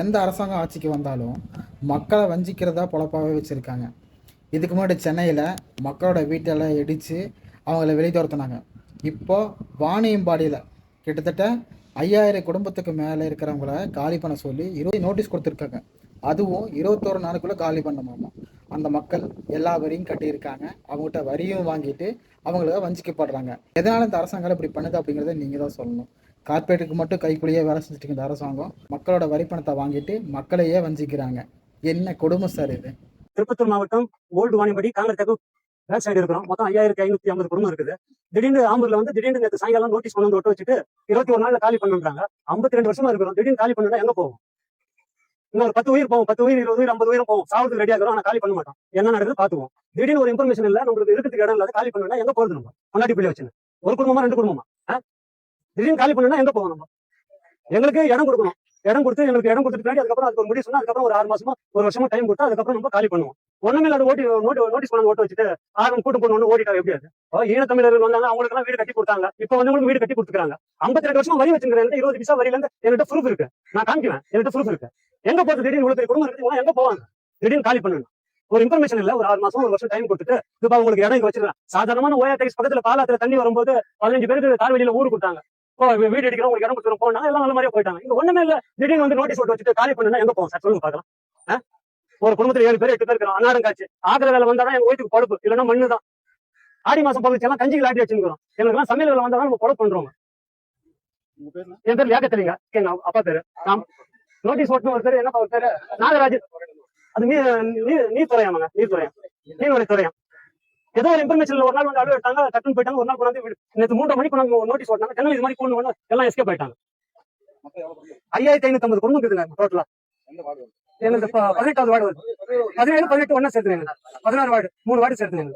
எந்த அரசாங்கம் ஆட்சிக்கு வந்தாலும் மக்களை வஞ்சிக்கிறதா பொழப்பாகவே வச்சுருக்காங்க. இதுக்கு முன்னாடி சென்னையில் மக்களோட வீட்டெல்லாம் இடித்து அவங்கள வெளியே துரத்துனாங்க. இப்போது வாணியம்பாடியில் கிட்டத்தட்ட 5000 குடும்பத்துக்கு மேலே இருக்கிறவங்கள காலி பண்ண சொல்லி 20 நோட்டீஸ் கொடுத்துருக்காங்க. அதுவும் 21 நாளுக்குள்ளே காலி பண்ணணுமாமா. அந்த மக்கள் எல்லா வரியும் கட்டியிருக்காங்க. அவங்ககிட்ட வரியும் வாங்கிட்டு அவங்கள வஞ்சிக்கப்படுறாங்க. எதனால் இந்த அரசாங்கம் இப்படி பண்ணுது அப்படிங்கிறத நீங்கள் தான் சொல்லணும். கார்பரேட்டுக்கு மட்டும் கைக்குள்ளேயே வேலை செஞ்சுட்டு இந்த அரசாங்கம் மக்களோட வரி பணத்தை வாங்கிட்டு மக்களையே வஞ்சிக்கிறாங்க. என்ன கொடுமை சார் இது. திருப்பத்தூர் மாவட்டம் old Vaniyambadi Congress back side இருக்கிறோம். மொத்தம் 5550 குடும்பம் இருக்குது. திடீர்னு ஆம்பூர்ல திடீர்னு நேற்று சாயங்காலம் நோட்டீஸ் கொண்டு ஒட்ட வச்சுட்டு 21 நாள்ல காலி பண்ணுறாங்க. 52 வருஷமா இருக்கிறோம். திடீர்னு காலி பண்ணா எங்க போவோம்? இன்னொரு 10 உயிர் போவோம், 10 உயிர் 20 உயிர் 50 உயிரும் போவோம். சாவுக்கு ரெடியா இருக்கிறோம், ஆனா காலி பண்ண மாட்டோம். என்ன நடக்குது பாத்துவோம். திடீர்னு ஒரு இன்ஃபர்மேஷன் இல்ல, நம்மளுக்கு இருக்கிறதுக்கு இடம் இல்லாத காலி பண்ணா எங்க போறது? நம்ம கொண்டாடி பிள்ளை வச்சு ஒரு குடும்பமா 2 குடும்பமா திடீர்னு காலி பண்ணா எங்க போவோம்? நம்ம எங்களுக்கு இடம் கொடுக்கணும். இடம் கொடுத்து எங்களுக்கு இடம் கொடுத்துட்டு அதுக்கப்புறம் அதுக்கு ஒரு முடிவு சொன்னா அதுக்கப்புறம் ஒரு 6 மாசமா 1 வருஷமா டைம் கொடுத்தா அதுக்கப்புறம் நம்ம காலி பண்ணுவோம். ஒண்ணுமே இல்லாத நோட்டீஸ் பண்ணி ஓட்ட வச்சுட்டு ஆர்வம் கூட்டம் போடணும்னு ஓடிட்டா எப்படி? அது ஈழத்தமிழர்கள் வந்தாங்க, அவங்களுக்கு எல்லாம் வீடு கட்டி கொடுத்தாங்க. இப்ப உங்களுக்கு வீடு கட்டி கொடுத்துருக்காங்க. 52 வருஷமா வரி வச்சுக்கிறேன். 20 பைசா வரியில இருந்து என்கிட்ட ப்ரூஃப் இருக்கு, நான் காமிக்குவேன். என்கிட்ட ப்ரூஃப் இருக்கு. எங்க போறது? திடீர்னு இவ்வளவு பெரிய குடும்பம் இருக்கு, எங்க போவாங்க? திடீர்னு காலி பண்ணணும். ஒரு இன்ஃபர்மேஷன் இல்ல, ஒரு 6 மாசம் 1 வருஷம் டைம் கொடுத்துட்டு இப்ப உங்களுக்கு இடம் இங்க வச்சிருக்கேன். சாதாரணமான ஓயா டைஸ் பக்கத்துல பாலாத்துல தண்ணி வரும்போது 15 பேருக்கு கால்வெளியில ஊரு கொடுத்தாங்க. வீடு அடிக்கிறோம், உங்களுக்கு இடம் கொடுத்துரும் போனாங்க, எல்லாம் நல்ல மாதிரியா போயிட்டாங்க. இங்க ஒண்ணுமே இல்ல. திடீர்னு நோட்டீஸ் போட்டு வச்சுட்டு காலி பண்ணுனா எங்க போவோம் சார்? சொல்லுங்க பாக்கலாம். ஒரு குடும்பத்துல 7 பேர் 8 பேர் இருக்கிறோம். அன்னாரம் காட்சி ஆகிற வேலை வந்தாதான் எங்க வீட்டுக்கு பொழப்பு, இல்லைன்னா மண்ணு தான். ஆடி மாசம் பகுதி எல்லாம் கஞ்சிகள் ஆட்டி வச்சுக்கிறோம். எங்களுக்கு எல்லாம் சமையல் வேலை வந்தாதான் நம்ம பொழப்பு பண்றோம். என் பேர் லியாக்கத் அலிங்க, எங்க அப்பா பேரு. நோட்டீஸ் ஓட்டு ஒரு பேரு, என்னப்பா ஒரு பேரு? நாகராஜ். அது நீர்த்துறையாமாங்க, நீர்வழித்துறையா. ஏதோ ஒரு இன்ஃபர்மேஷன்ல ஒரு நாள் அலுவலகம் எடுத்தாங்க, டக்குன்னு போயிட்டாங்க. ஒரு நாள் கொண்டாந்து நேற்று 3:30 மணிக்கு கொண்டாந்து நோட்டீஸ் ஓட்டாங்க. ஜன்னல் இது மாதிரி கொண்டு எல்லாம் எஸ்கேப் ஆயிட்டாங்க. 5550 குடும்பம் இருக்குதுங்க டோட்டலா. எனக்கு 18வது வார்டு வருது. 17, 18 ஒன்னா சேர்த்துங்க. 16 வார்டு, 3 வார்டு சேர்த்துங்க.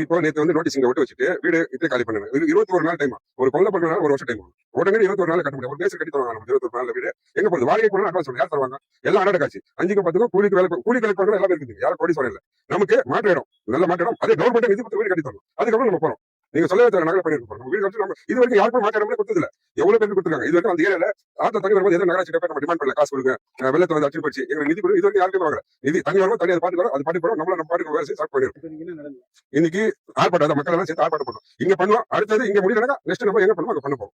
இப்போ நேற்று நோட்டீஸ் இங்க விட்டு வச்சுட்டு வீடு இப்படி காலி பண்ணுங்க. 21 நாள் டைம். ஒரு கொலை பண்ணா 1 வருஷம் டைம். உடனே 21 நாள் கட்ட முடியும். ஒரு பேச கட்டி தருவாங்க. 21 நாள் வீடு எங்க போகுது? வாடகை கூட அட்வான்ஸ் யார் தருவாங்க? எல்லாம் அடாட காட்சி. 5க்கு 10க்கு கூலிக்கு கலெக்ட் பண்றது எல்லாம் இருக்குது. யாரும் கோடி சொல்ல. நமக்கு மாற்று இடம், நல்ல மாற்று இடம். அதே கவர்மெண்ட் நிதி கொடுத்து வீடு கட்டி தரணும். அதுக்கப்புறம் நம்ம போறோம். நீங்க சொல்லவே தேவை, நகர பண்ணிருக்கோம். நம்ம வீடு கட்டி நம்ம இது வரைக்கும் யாருக்கும் மாற்று இடமே கொடுத்ததில்ல. எவ்வளவு பேருக்கு கொடுத்துருக்காங்க. இது வரைக்கும் அந்த ஏரியால ஆத்த தண்ணி வரும்போது எதாவது நகராட்சி நம்ம டிமாண்ட் பண்ணல, காசு கொடுங்க, வெள்ளத்தை அடிச்சு போச்சு, எங்களுக்கு நிதி கொடுங்க. இது வரைக்கும் யாருக்கும் வாங்கல. நிதி தண்ணி வரும்போது தண்ணி அதை பாட்டு வரும், அது பாட்டு போறோம். நம்ம பாட்டுக்கு வேலை செய்ய ஸ்டார்ட் பண்ணிருக்கோம். இன்னைக்கு ஆர்ப்பாட்டம் மக்கள் எல்லாம் சேர்த்து ஆர்ப்பாட்டம் பண்ணுவோம். இங்க பண்ணுவோம். அடுத்தது இங்க முடியலன்னா நெக்ஸ்ட் நம்ம எங்க பண்ணுவோம், அங்க பண்ண போறோம்.